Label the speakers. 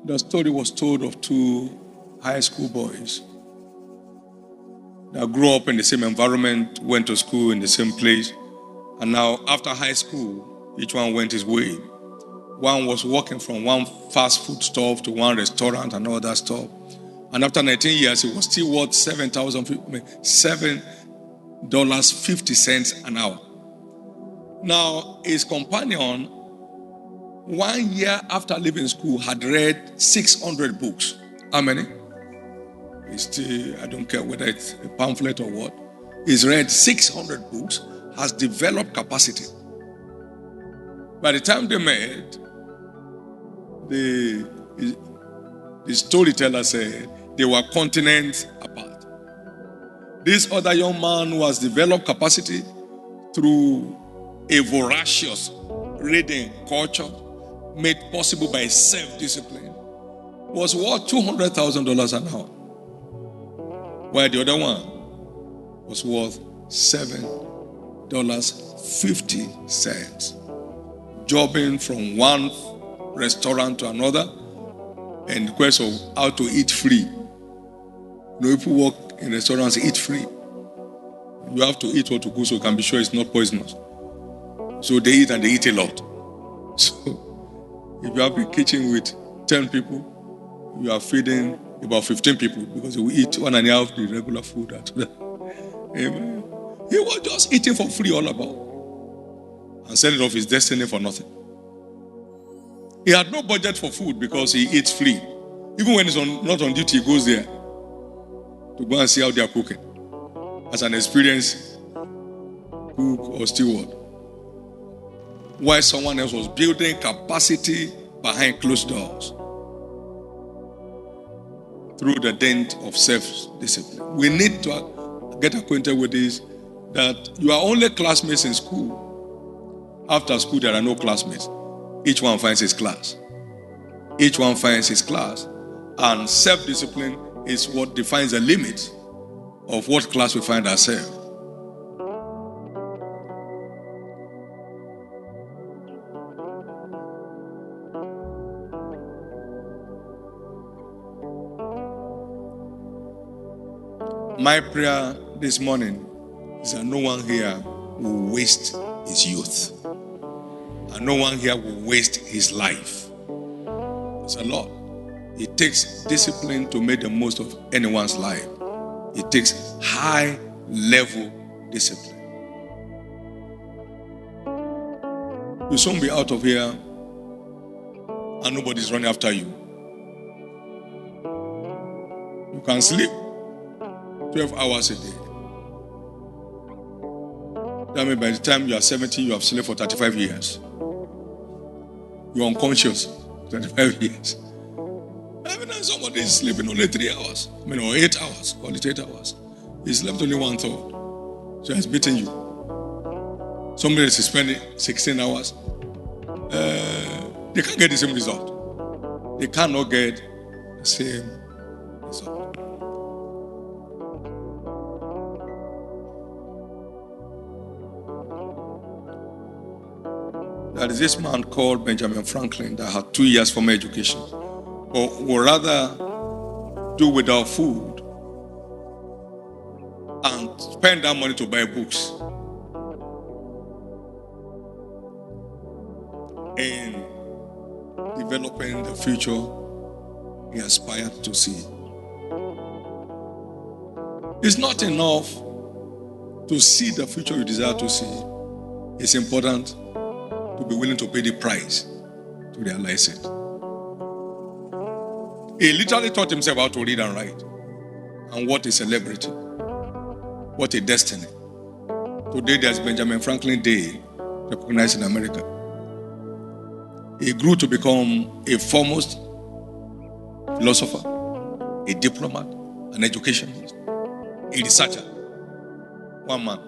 Speaker 1: The story was told of two high school boys that grew up in the same environment, went to school in the same place, and now after high school, each one went his way. One was working from one fast food store to one restaurant and other store. And after 19 years, he was still worth $7.50 an hour. Now, his companion, 1 year after leaving school, had read 600 books. How many? It's still, I don't care whether it's a pamphlet or what. He's read 600 books, has developed capacity. By the time they met, the storyteller said they were continents apart. This other young man who has developed capacity through a voracious reading culture made possible by self-discipline was worth $200,000 an hour, while the other one was worth $7.50, jobbing from one restaurant to another in quest of how to eat free. People work in restaurants, eat free. You have to eat what to go so you can be sure it's not poisonous. So they eat and they eat a lot. So if you have a kitchen with 10 people, you are feeding about 15 people because you eat 1.5 the regular food. Amen. He was just eating for free all about and selling off his destiny for nothing. He had no budget for food because he eats free. Even when he's not on duty, he goes there to go and see how they are cooking as an experienced cook or steward. While someone else was building capacity behind closed doors through the dent of self-discipline. We need to get acquainted with this, that you are only classmates in school. After school, there are no classmates. Each one finds his class. Each one finds his class. And self-discipline is what defines the limit of what class we find ourselves. My prayer this morning is that no one here will waste his youth. And no one here will waste his life. It's a lot. It takes discipline to make the most of anyone's life. It takes high level discipline. You'll soon be out of here and nobody's running after you. You can sleep 12 hours a day. That means by the time you are 70, you have slept for 35 years. You're unconscious 35 years. Every time somebody is sleeping only 3 hours, or 8 hours, call it 8 hours. He slept only 1/3. So he's beating you. Somebody is spending 16 hours. They can't get the same result. They cannot get the same result. There is this man called Benjamin Franklin that had 2 years formal education, or would rather do without food and spend that money to buy books in developing the future he aspired to see. It's not enough to see the future you desire to see. It's important to be willing to pay the price to realize it. He literally taught himself how to read and write, and what a celebrity, what a destiny. Today there's Benjamin Franklin Day recognized in America. He grew to become a foremost philosopher, a diplomat, an educationist, a researcher. One man.